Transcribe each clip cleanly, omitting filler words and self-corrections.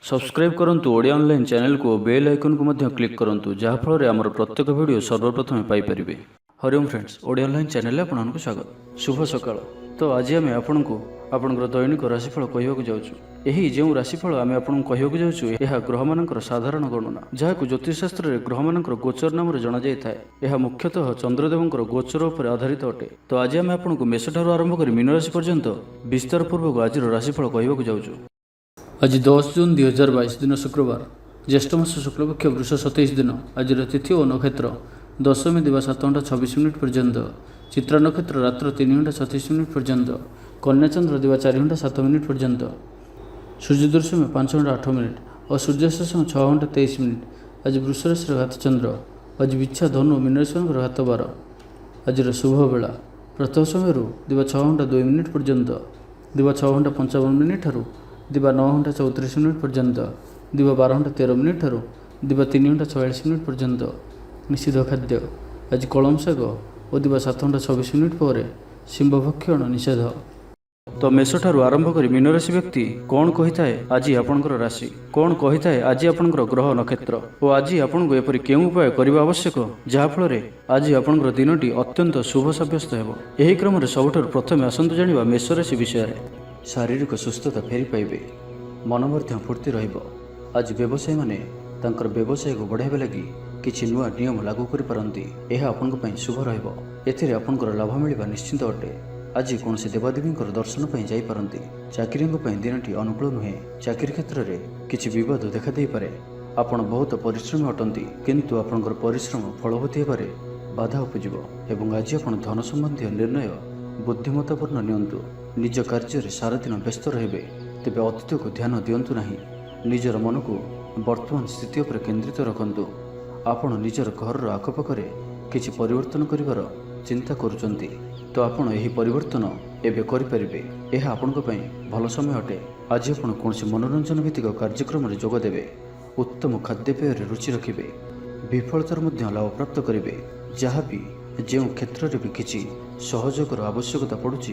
Subscribe करंतु Odia online channel को bell icon को मध्य क्लिक करंतु जहाँ फल आमर प्रत्येक वीडियो सर्वप्रथम Piper. Hariom friends, Odia online channel आपको स्वागत। शुभ सकाळ। तो आज आम आपको आपंकर दैनिक राशिफल कहवाक जाऊँ। यही जो राशिफल आम आपको कहवाक जाऊँ यह ग्रह मानकर साधारण गणना जहाँ ज्योतिषशास्त्र में ग्रह मानकर गोचर नाम जना जाए। यह मुख्यतः चंद्रदेवंकर गोचर उपर आधारित अटे। तो आज आम आपको मेष ठारू आरंभ कर मीन राशि पर्यंत विस्तार पूर्वक आज राशिफल कहवाक जाऊँ। आज 10 जून 2022 दिन शुक्रवार, ज्येष्ठ मास शुक्लपक्ष वृष 27 दिन। आज तिथि और नक्षत्र दशमी दिवा 7 घंटा 26 मिनिट पर्यंत, चित्रा नक्षत्र रात्र 3 घंटा 36 मिनिट पर्यंत, कन्या चंद्र दिवा 4 घंटा 7 मिनिट पर्यंत, सूर्य दर्शन 5 घंटा 8 मिनिट और सूर्यास्त समय 6 घंटा 23 मिनिट। आज वृष राशि घात चंद्र। आज बिच्छा धनु मीन राशि घात 12। आज शुभ बेला प्रथम समय दिवा 6 घंटा 2 मिनिट पर्यंत, दिवा 6 घंटा 55 मिनिट ठारू दिवा 9 घंटा 34 मिनिट पर्यंत, दिवा 12 घंटा 13 मिनिट ठारू दिवा 3 घंटा 44 मिनिट पर्यंत। निषिद्ध खाद्य आज कलम शाग और दिवा 7 घंटा 26 मिनिट पर शिंब भक्षण निषेध। तो मेष ठारू आरंभ कर मीन राशि व्यक्ति कौन कही थाए आज आपणकर राशि, कौन कही थाए आज आपणकर ग्रह नक्षत्र और आज आपको एपरि केउं उपाय करबा आवश्यक जहाँ फल आज आपणकर दिनटी अत्यंत शुभ साब्यस्त हेबो। एही क्रम रे सबठारु प्रथमे आसंतु जानिबा मेष राशि विषय। शारीरिक सुस्थता फेरी पाइबे, मन मध्य फूर्ति रहिबो। आज व्यवसायी माने तांकर व्यवसाय को बढ़ाइबा लगी किछि नुआ नियम लागू करि पारंती। एहा आपनक पई शुभ रहिबो। एथिरे आपनकर लाभ मिलिबा निश्चित अटे। आज कोनसे देवादेवींकर दर्शन पई जाई पारंती। चाकरींक पई दिनटी अनुकूल नुहे। चाकरी क्षेत्र रे किछि विवाद देखा देई पारे। आपण बहुत परिश्रमी अटंती किंतु आपनकर परिश्रम फलवती हेबारे बाधा उपजिबो एवं आज आपण धन संबंधी निर्णय बुद्धिमत्तापूर्ण नियंतु। निज कार्य सारा दिन व्यस्त रहिबे, तेबे अतीत को ध्यान दियंतु नाही। निजर मन को वर्तमान स्थिति उपर केंद्रित रखंतु। आपण निजर घर आखपाखरे किछि परिवर्तन करिवार चिंता करूचंती तो आपण एही परिवर्तन एबे करि परिबे। एहा आपनक पई भल समय अटे। आज आपण कोनसे मनोरंजन भित्तिक कार्यक्रम रे जोग देबे। उत्तम खाद्यपेय रे रुचि रखिबे। विफलतार मध्य लाभ प्राप्त करिबे। जहाँ भी जो क्षेत्र रे भी किछि सहयोगर आवश्यकता पड़ुछि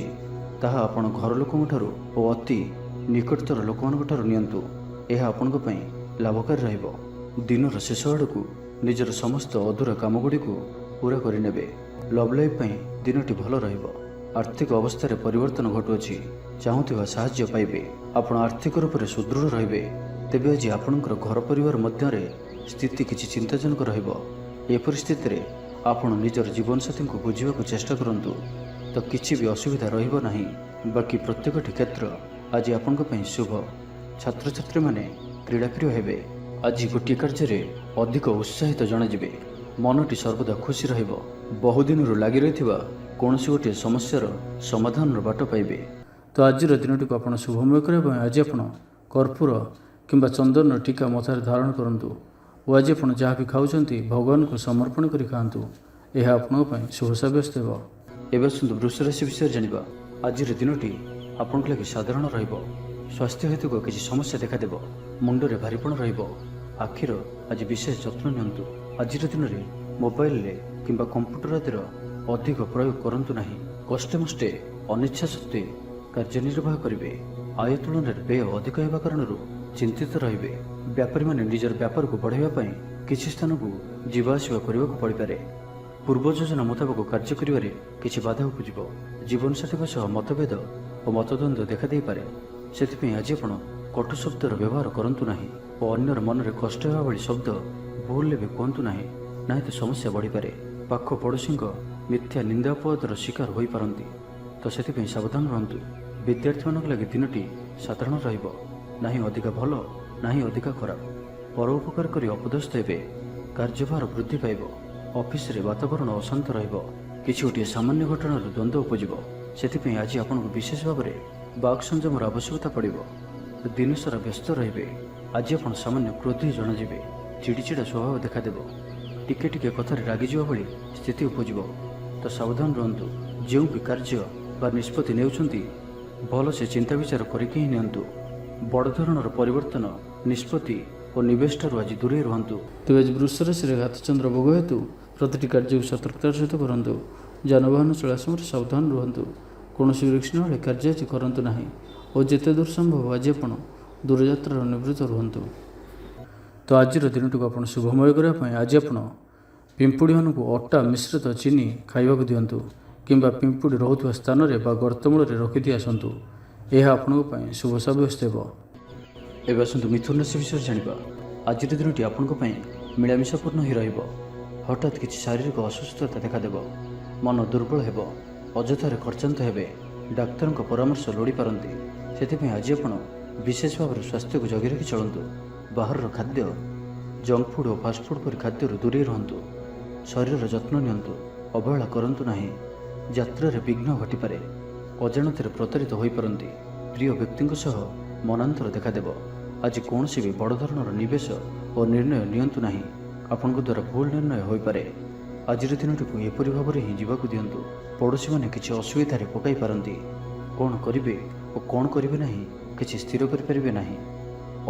ताहा आपण घर लोकଙ୍କ ठारू और अति निकटतर लोकମାନଙ୍କ ठारू नियंतु। एहा आपनक पई लाभकारी रहिबो। दिनर शेष आड़कू निजर समस्त अधूरा काम गुड़िक पूरा करिनेबे। लव लाइफ पई दिनटी भल रहिबो। आर्थिक अवस्था रे परिवर्तन घटुअछि। चाहुथिबा साहाय्य पाइबे। आपण आर्थिक रूप से सुदृढ़ रहिबे। तेबे आज आपणकर घर परिवार मध्य रे स्थिति किछि चिंताजनक रहिबो। ए परिस्थिति रे आपण निजर जीवन साथी को बुझिबाक चेष्टा करंतु तो किछि भी असुविधा रहिबो नाही। बाकी प्रत्येक क्षेत्र आज आपनक पई शुभ। छात्र छात्री माने क्रीड़ाप्रिय हेबे। आज गोटे कार्य रे अधिक उत्साहित जणाजिबे। मनटी सर्वदा खुशी रहिबो। बहुदिन लागि रहिथिबा कोनोसी गोटे समस्यार समाधान बाट पाइबे। तो आज दिनटी को आपण शुभमय करबा आज आपण कर्पूर किंबा चंदन टीका मथार धारण करंतु और आज आपण जहाँ भी खाउछंती भगवान को समर्पण करि खांतु। यह आपनक पई शुभ साब्यस्त हेबो। एबे सुंदर वृष राशि विषय जानिबा। आज दिनटी आपनक लागि साधारण रहिबो। स्वास्थ्य हेतु किछि समस्या देखा देबो। मुंडरे भारीपण रहिबो। आखिर आज विशेष जत्न नियंतु। आज दिन रे मोबाइल रे किंबा कंप्यूटर आदिर अधिक प्रयोग करंतु नाही। कष्टे मष्टे अनिच्छा सत्वे कार्यनिर्वाह करिवे। आय तुलन रे व्यय अधिक हेबा कारणरू चिंतित रहिबे। व्यापारी माने निजर व्यापार को बढ़ाइबा पई किछि स्थान को जीवा आसिबा करिबाक पड़ि पारे। पूर्व योजना मुताबक कार्य करिवारे किछि बाधा उपजिबो। जीवन साथी सह मतभेद और मतद्वंद देखा देई पारे। सेथिपई आज आपण कटु शब्दर व्यवहार करंतु नाही और अन्यर मन रे कष्ट हेबा भली शब्द भूल भी कहतु नाही, नहीं तो समस्या बढ़ी पारे। पाख पड़ोशी मिथ्या निंदापदर शिकार होई पारंती तो सेथिपई सावधान रहंतु। विद्यार्थी मानक लागि दिनटी साधारण रहिबो। नाही अधिक भल नाही अधिक खराब। परोपकार करी अपदस्थ हेबे। कार्यभार वृद्धि पाइबो। ऑफिस रे वातावरण अशांत रहिबो। किछि गोटे सामान्य घटनार द्वंद्व उपजिबो। सेथिपई आज आपनको विशेष भाव में बाक संयमर आवश्यकता पड़िबो। दिन सारा व्यस्त रहिबे। आज आपण सामान्य क्रोधी जणाजिबे। चिड़चिड़ा स्वभाव देखा देबो। टिके टिके कथार रागी जावा भली स्थिति उपजिबो तो सावधान रहंतु। जो भी कार्य बा निष्पत्ति नेउछंती भल से चिंता विचार करिके ही नियंतु। बड़ धरणर परिवर्तन निष्पत्ति और निवेश ठारू आज दूरे रहंतु। तेज आज वृष राशि घात चंद्र भोग हेतु प्रतिटी कार्य सतर्कतार सहित करंतु। जानवाहन चला समय सावधान रहंतु। कौन रिक्स न कार्य आज करंतु नाही और जेते दूर संभव आज आपण ଦୂରଯାତ୍ରାର ନିବୃତ୍ତ ରୁହନ୍ତୁ। ତ ଆଜିର ଦିନଟିକୁ ଆପଣ ଶୁଭମୟ କରିବା ପାଇଁ ଆଜି ଆପଣ ପିମ୍ପୁଡ଼ିମାନଙ୍କୁ ଅଟା ମିଶ୍ରିତ ଚିନି ଖାଇବାକୁ ଦିଅନ୍ତୁ କିମ୍ବା ପିମ୍ପୁଡ଼ି ରହୁଥିବା ସ୍ଥାନରେ ବା ଗର୍ତ୍ତମୂଳରେ ରଖିଦେଇ ଆସନ୍ତୁ। ଏହା ଆପଣଙ୍କ ପାଇଁ ଶୁଭ ସାବ୍ୟସ୍ତ ହେବ। ଏବେ ଆସନ୍ତୁ ମିଥୁନ ରାଶି ବିଷୟରେ ଜାଣିବା। ଆଜିର ଦିନଟି ଆପଣଙ୍କ ପାଇଁ ମିଳାମିଶାପୂର୍ଣ୍ଣ ହିଁ ରହିବ। ହଠାତ୍ କିଛି ଶାରୀରିକ ଅସୁସ୍ଥତା ଦେଖାଦେବ, ମନ ଦୁର୍ବଳ ହେବ, ଅଯଥାରେ ଖର୍ଚ୍ଚାନ୍ତ ହେବେ, ଡାକ୍ତରଙ୍କ ପରାମର୍ଶ ଲୋଡ଼ିପାରନ୍ତି। ସେଥିପାଇଁ ଆଜି ଆପଣ ବିଶେଷ ଭାବରେ ସ୍ୱାସ୍ଥ୍ୟକୁ ଜଗି ରଖି ଚଳନ୍ତୁ। ବାହାରର ଖାଦ୍ୟ, ଜଙ୍କ ଫୁଡ଼ ଓ ଫାଷ୍ଟଫୁଡ଼ ପରି ଖାଦ୍ୟରୁ ଦୂରେଇ ରୁହନ୍ତୁ। ଶରୀରର ଯତ୍ନ ନିଅନ୍ତୁ, ଅବହେଳା କରନ୍ତୁ ନାହିଁ। ଯାତ୍ରାରେ ବିଘ୍ନ ଘଟିପାରେ, ଅଜାଣତରେ ପ୍ରତାରିତ ହୋଇପାରନ୍ତି, ପ୍ରିୟ ବ୍ୟକ୍ତିଙ୍କ ସହ ମନାନ୍ତର ଦେଖାଦେବ। ଆଜି କୌଣସି ବି ବଡ଼ ଧରଣର ନିବେଶ ଓ ନିର୍ଣ୍ଣୟ ନିଅନ୍ତୁ ନାହିଁ, ଆପଣଙ୍କ ଦ୍ୱାରା ଭୁଲ ନିର୍ଣ୍ଣୟ ହୋଇପାରେ। ଆଜିର ଦିନଟିକୁ ଏପରି ଭାବରେ ହିଁ ଯିବାକୁ ଦିଅନ୍ତୁ। ପଡ଼ୋଶୀମାନେ କିଛି ଅସୁବିଧାରେ ପକାଇ ପାରନ୍ତି। କ'ଣ କରିବେ ଓ କ'ଣ କରିବେ ନାହିଁ କିଛି ସ୍ଥିର କରିପାରିବେ ନାହିଁ।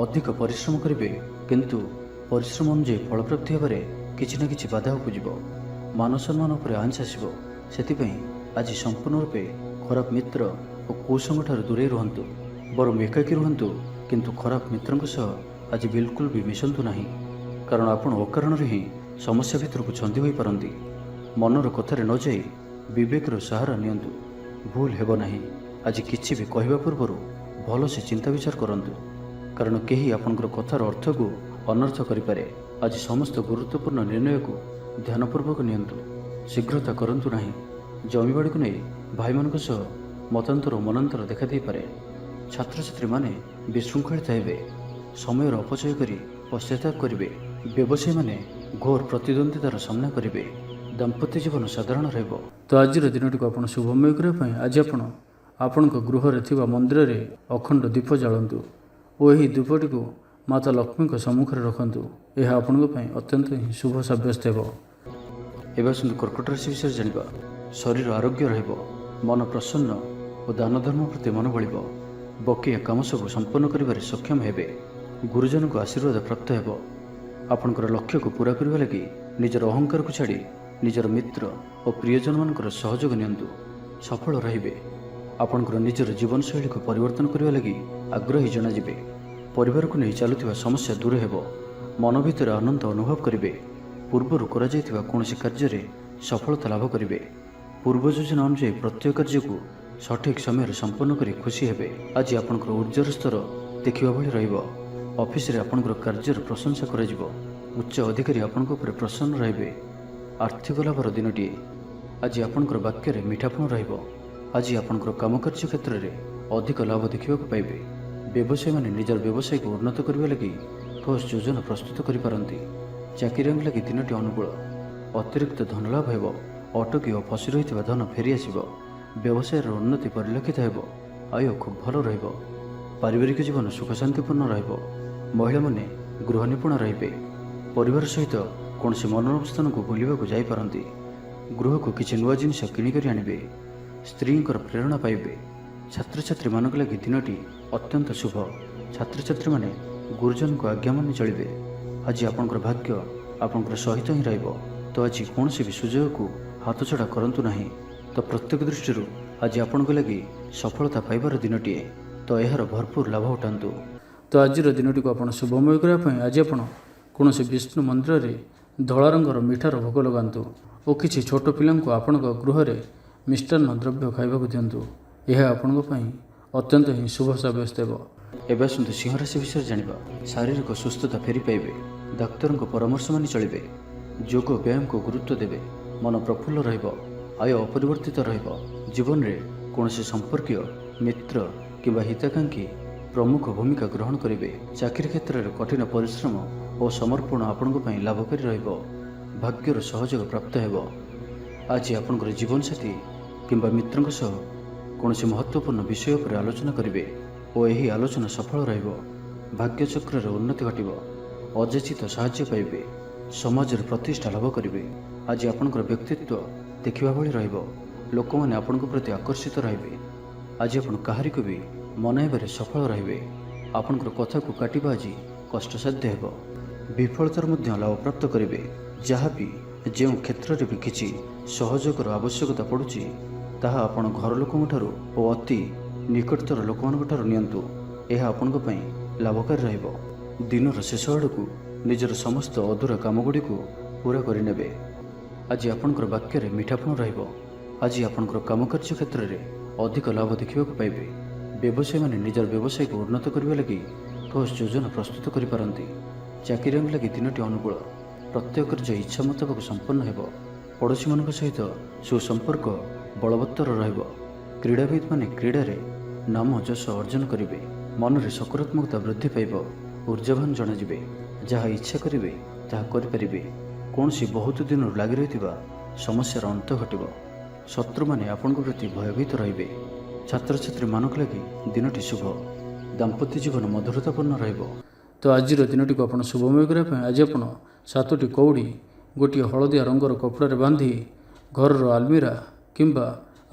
ଅଧିକ ପରିଶ୍ରମ କରିବେ, କିନ୍ତୁ ପରିଶ୍ରମ ଅନୁଯାୟୀ ଫଳପ୍ରାପ୍ତି ହେବାରେ କିଛି ନା କିଛି ବାଧା ଉପୁଜିବ। ମାନ ସମ୍ମାନ ଉପରେ ଆଞ୍ଚ ଆସିବ। ସେଥିପାଇଁ ଆଜି ସମ୍ପୂର୍ଣ୍ଣ ରୂପେ ଖରାପ ମିତ୍ର ଓ କୁସଙ୍ଗଠାରୁ ଦୂରେଇ ରୁହନ୍ତୁ। ବରଂ ଏକାକୀ ରୁହନ୍ତୁ, କିନ୍ତୁ ଖରାପ ମିତ୍ରଙ୍କ ସହ ଆଜି ବିଲକୁଲ ବି ମିଶନ୍ତୁ ନାହିଁ, କାରଣ ଆପଣ ଅକାରଣରେ ହିଁ ସମସ୍ୟା ଭିତରକୁ ଛନ୍ଦି ହୋଇପାରନ୍ତି। ମନର କଥାରେ ନ ଯାଇ ବିବେକର ସାହାରା ନିଅନ୍ତୁ, ଭୁଲ ହେବ ନାହିଁ। ଆଜି କିଛି ବି କହିବା ପୂର୍ବରୁ ଭଲସେ ଚିନ୍ତା ବିଚାର କରନ୍ତୁ, କାରଣ କେହି ଆପଣଙ୍କର କଥାର ଅର୍ଥକୁ ଅନର୍ଥ କରିପାରେ। ଆଜି ସମସ୍ତ ଗୁରୁତ୍ୱପୂର୍ଣ୍ଣ ନିର୍ଣ୍ଣୟକୁ ଧ୍ୟାନପୂର୍ବକ ନିଅନ୍ତୁ, ଶୀଘ୍ରତା କରନ୍ତୁ ନାହିଁ। ଜମିବାଡ଼ିକୁ ନେଇ ଭାଇମାନଙ୍କ ସହ ମତାନ୍ତର ଓ ମନାନ୍ତର ଦେଖାଦେଇପାରେ। ଛାତ୍ରଛାତ୍ରୀମାନେ ବିଶୃଙ୍ଖଳିତ ହେବେ, ସମୟର ଅପଚୟ କରି ପଶ୍ଚାତାପ କରିବେ। ବ୍ୟବସାୟୀମାନେ ଘୋର ପ୍ରତିଦ୍ୱନ୍ଦ୍ୱିତାର ସାମ୍ନା କରିବେ। ଦାମ୍ପତ୍ୟ ଜୀବନ ସାଧାରଣ ରହିବ। ତ ଆଜିର ଦିନଟିକୁ ଆପଣ ଶୁଭମୟ କରିବା ପାଇଁ ଆଜି ଆପଣ ଆପଣଙ୍କ ଗୃହରେ ଥିବା ମନ୍ଦିରରେ ଅଖଣ୍ଡ ଦୀପ ଜାଳନ୍ତୁ ଓ ଏହି ଦୀପଟିକୁ ମାତା ଲକ୍ଷ୍ମୀଙ୍କ ସମ୍ମୁଖରେ ରଖନ୍ତୁ। ଏହା ଆପଣଙ୍କ ପାଇଁ ଅତ୍ୟନ୍ତ ହିଁ ଶୁଭ ସାବ୍ୟସ୍ତ ହେବ। ଏବେ ଆସନ୍ତୁ କର୍କଟ ରାଶି ବିଷୟରେ ଜାଣିବା। ଶରୀର ଆରୋଗ୍ୟ ରହିବ, ମନ ପ୍ରସନ୍ନ ଓ ଦାନ ଧର୍ମ ପ୍ରତି ମନ ବଳିବ। ବକେୟା କାମ ସବୁ ସମ୍ପନ୍ନ କରିବାରେ ସକ୍ଷମ ହେବେ। ଗୁରୁଜନଙ୍କ ଆଶୀର୍ବାଦ ପ୍ରାପ୍ତ ହେବ। ଆପଣଙ୍କର ଲକ୍ଷ୍ୟକୁ ପୂରା କରିବା ଲାଗି ନିଜର ଅହଙ୍କାରକୁ ଛାଡ଼ି ନିଜର ମିତ୍ର ଓ ପ୍ରିୟଜନମାନଙ୍କର ସହଯୋଗ ନିଅନ୍ତୁ, ସଫଳ ରହିବେ। ଆପଣଙ୍କର ନିଜର ଜୀବନଶୈଳୀକୁ ପରିବର୍ତ୍ତନ କରିବା ଲାଗି ଆଗ୍ରହୀ ଜଣାଯିବେ। ପରିବାରକୁ ନେଇ ଚାଲୁଥିବା ସମସ୍ୟା ଦୂର ହେବ। ମନ ଭିତରେ ଆନନ୍ଦ ଅନୁଭବ କରିବେ। ପୂର୍ବରୁ କରାଯାଇଥିବା କୌଣସି କାର୍ଯ୍ୟରେ ସଫଳତା ଲାଭ କରିବେ। ପୂର୍ବ ଯୋଜନା ଅନୁଯାୟୀ ପ୍ରତ୍ୟେକ କାର୍ଯ୍ୟକୁ ସଠିକ୍ ସମୟରେ ସମ୍ପନ୍ନ କରି ଖୁସି ହେବେ। ଆଜି ଆପଣଙ୍କର ଉର୍ଜାର ସ୍ତର ଦେଖିବା ଭଳି ରହିବ। ଅଫିସରେ ଆପଣଙ୍କର କାର୍ଯ୍ୟର ପ୍ରଶଂସା କରାଯିବ। ଉଚ୍ଚ ଅଧିକାରୀ ଆପଣଙ୍କ ଉପରେ ପ୍ରସନ୍ନ ରହିବେ। ଆର୍ଥିକ ଲାଭର ଦିନଟିଏ। ଆଜି ଆପଣଙ୍କର ବାକ୍ୟରେ ମିଠାପଣ ରହିବ। ଆଜି ଆପଣଙ୍କର କାମକାର୍ଯ୍ୟ କ୍ଷେତ୍ରରେ ଅଧିକ ଲାଭ ଦେଖିବାକୁ ପାଇବେ। ବ୍ୟବସାୟୀମାନେ ନିଜର ବ୍ୟବସାୟକୁ ଉନ୍ନତ କରିବା ଲାଗି ଠୋସ୍ ଯୋଜନା ପ୍ରସ୍ତୁତ କରିପାରନ୍ତି। ଚାକିରିଆଙ୍କ ଲାଗି ଦିନଟି ଅନୁକୂଳ। ଅତିରିକ୍ତ ଧନଲାଭ ହେବ। ଅଟକି ଓ ଫସି ରହିଥିବା ଧନ ଫେରିଆସିବ। ବ୍ୟବସାୟର ଉନ୍ନତି ପରିଲକ୍ଷିତ ହେବ। ଆୟ ଖୁବ୍ ଭଲ ରହିବ। ପାରିବାରିକ ଜୀବନ ସୁଖଶାନ୍ତିପୂର୍ଣ୍ଣ ରହିବ। ମହିଳାମାନେ ଗୃହ ନିପୁଣ ରହିବେ। ପରିବାର ସହିତ କୌଣସି ମନୋରମ ସ୍ଥାନକୁ ବୁଲିବାକୁ ଯାଇପାରନ୍ତି। ଗୃହକୁ କିଛି ନୂଆ ଜିନିଷ କିଣିକରି ଆଣିବେ। ସ୍ତ୍ରୀଙ୍କର ପ୍ରେରଣା ପାଇବେ। ଛାତ୍ରଛାତ୍ରୀମାନଙ୍କ ଲାଗି ଦିନଟି ଅତ୍ୟନ୍ତ ଶୁଭ। ଛାତ୍ରଛାତ୍ରୀମାନେ ଗୁରୁଜନଙ୍କ ଆଜ୍ଞା ମାନି ଚଳିବେ। ଆଜି ଆପଣଙ୍କର ଭାଗ୍ୟ ଆପଣଙ୍କର ସହିତ ହିଁ ରହିବ। ତ ଆଜି କୌଣସି ବି ସୁଯୋଗକୁ ହାତଛଡ଼ା କରନ୍ତୁ ନାହିଁ। ତ ପ୍ରତ୍ୟେକ ଦୃଷ୍ଟିରୁ ଆଜି ଆପଣଙ୍କ ଲାଗି ସଫଳତା ପାଇବାର ଦିନଟିଏ। ତ ଏହାର ଭରପୁର ଲାଭ ଉଠାନ୍ତୁ। ତ ଆଜିର ଦିନଟିକୁ ଆପଣ ଶୁଭମୟ କରିବା ପାଇଁ ଆଜି ଆପଣ କୌଣସି ବିଷ୍ଣୁ ମନ୍ଦିରରେ ଧଳା ରଙ୍ଗର ମିଠାର ଭୋଗ ଲଗାନ୍ତୁ ଓ କିଛି ଛୋଟ ପିଲାଙ୍କୁ ଆପଣଙ୍କ ଗୃହରେ ମିଷ୍ଟାନ୍ନ ଦ୍ରବ୍ୟ ଖାଇବାକୁ ଦିଅନ୍ତୁ। ଏହା ଆପଣଙ୍କ ପାଇଁ ଅତ୍ୟନ୍ତ ହିଁ ଶୁଭ ସାବ୍ୟସ୍ତ ହେବ। ଏବେ ଆସନ୍ତୁ ସିଂହ ରାଶି ବିଷୟରେ ଜାଣିବା। ଶାରୀରିକ ସୁସ୍ଥତା ଫେରି ପାଇବେ। ଡାକ୍ତରଙ୍କ ପରାମର୍ଶ ମାନି ଚଳିବେ। ଯୋଗ ବ୍ୟାୟାମକୁ ଗୁରୁତ୍ୱ ଦେବେ। ମନ ପ୍ରଫୁଲ୍ଲ ରହିବ। ଆୟ ଅପରିବର୍ତ୍ତିତ ରହିବ। ଜୀବନରେ କୌଣସି ସମ୍ପର୍କୀୟ, ମିତ୍ର କିମ୍ବା ହିତାକାଂକ୍ଷୀ ପ୍ରମୁଖ ଭୂମିକା ଗ୍ରହଣ କରିବେ। ଚାକିରି କ୍ଷେତ୍ରରେ କଠିନ ପରିଶ୍ରମ ଓ ସମର୍ପଣ ଆପଣଙ୍କ ପାଇଁ ଲାଭକାରୀ ରହିବ। ଭାଗ୍ୟର ସହଯୋଗ ପ୍ରାପ୍ତ ହେବ। ଆଜି ଆପଣଙ୍କର ଜୀବନସାଥୀ କିମ୍ବା ମିତ୍ରଙ୍କ ସହ କୌଣସି ମହତ୍ତ୍ୱପୂର୍ଣ୍ଣ ବିଷୟ ଉପରେ ଆଲୋଚନା କରିବେ ଓ ଏହି ଆଲୋଚନା ସଫଳ ରହିବ। ଭାଗ୍ୟଚକ୍ରରେ ଉନ୍ନତି ଘଟିବ। ଅଯାଚିତ ସାହାଯ୍ୟ ପାଇବେ। ସମାଜରେ ପ୍ରତିଷ୍ଠା ଲାଭ କରିବେ। ଆଜି ଆପଣଙ୍କର ବ୍ୟକ୍ତିତ୍ୱ ଦେଖିବା ଭଳି ରହିବ। ଲୋକମାନେ ଆପଣଙ୍କ ପ୍ରତି ଆକର୍ଷିତ ରହିବେ। ଆଜି ଆପଣ କାହାରିକୁ ବି ମନାଇବାରେ ସଫଳ ରହିବେ। ଆପଣଙ୍କର କଥାକୁ କାଟିବା ଆଜି କଷ୍ଟସାଧ୍ୟ ହେବ। ବିଫଳତାର ମଧ୍ୟ ଲାଭପ୍ରାପ୍ତ କରିବେ। ଯାହା ବି ଯେଉଁ କ୍ଷେତ୍ରରେ ବି କିଛି ସହଯୋଗର ଆବଶ୍ୟକତା ପଡ଼ୁଛି, ତାହା ଆପଣ ଘର ଲୋକଙ୍କଠାରୁ ଓ ଅତି ନିକଟତର ଲୋକମାନଙ୍କ ଠାରୁ ନିଅନ୍ତୁ। ଏହା ଆପଣଙ୍କ ପାଇଁ ଲାଭକାରୀ ରହିବ। ଦିନର ଶେଷ ଆଡ଼କୁ ନିଜର ସମସ୍ତ ଅଧୁରା କାମଗୁଡ଼ିକୁ ପୂରା କରିନେବେ। ଆଜି ଆପଣଙ୍କର ବାକ୍ୟରେ ମିଠାପଣ ରହିବ। ଆଜି ଆପଣଙ୍କର କାମକାର୍ଯ୍ୟ କ୍ଷେତ୍ରରେ ଅଧିକ ଲାଭ ଦେଖିବାକୁ ପାଇବେ। ବ୍ୟବସାୟୀମାନେ ନିଜର ବ୍ୟବସାୟକୁ ଉନ୍ନତ କରିବା ଲାଗି ଠୋସ୍ ଯୋଜନା ପ୍ରସ୍ତୁତ କରିପାରନ୍ତି। ଚାକିରିଆଙ୍କ ଲାଗି ଦିନଟି ଅନୁକୂଳ। ପ୍ରତ୍ୟେକ କାର୍ଯ୍ୟ ଇଚ୍ଛା ମୁତାବକ ସମ୍ପନ୍ନ ହେବ। ପଡ଼ୋଶୀମାନଙ୍କ ସହିତ ସୁସମ୍ପର୍କ ବଳବତ୍ତର ରହିବ। କ୍ରୀଡ଼ାବିତ୍ମାନେ କ୍ରୀଡ଼ାରେ ନାମ ଯଶ ଅର୍ଜନ କରିବେ। ମନରେ ସକାରାତ୍ମକତା ବୃଦ୍ଧି ପାଇବ। ଉର୍ଜାବାନ ଜଣାଯିବେ। ଯାହା ଇଚ୍ଛା କରିବେ ତାହା କରିପାରିବେ। କୌଣସି ବହୁତ ଦିନରୁ ଲାଗି ରହିଥିବା ସମସ୍ୟାର ଅନ୍ତ ଘଟିବ। ଶତ୍ରୁମାନେ ଆପଣଙ୍କ ପ୍ରତି ଭୟଭୀତ ରହିବେ। ଛାତ୍ରଛାତ୍ରୀମାନଙ୍କ ଲାଗି ଦିନଟି ଶୁଭ। ଦାମ୍ପତ୍ୟ ଜୀବନ ମଧୁରତାପୂର୍ଣ୍ଣ ରହିବ। ତ ଆଜିର ଦିନଟିକୁ ଆପଣ ଶୁଭମୟ କରିବା ପାଇଁ ଆଜି ଆପଣ 7ଟି କଉଡ଼ି ଗୋଟିଏ ହଳଦିଆ ରଙ୍ଗର କପଡ଼ାରେ ବାନ୍ଧି ଘରର ଆଲମିରା କିମ୍ବା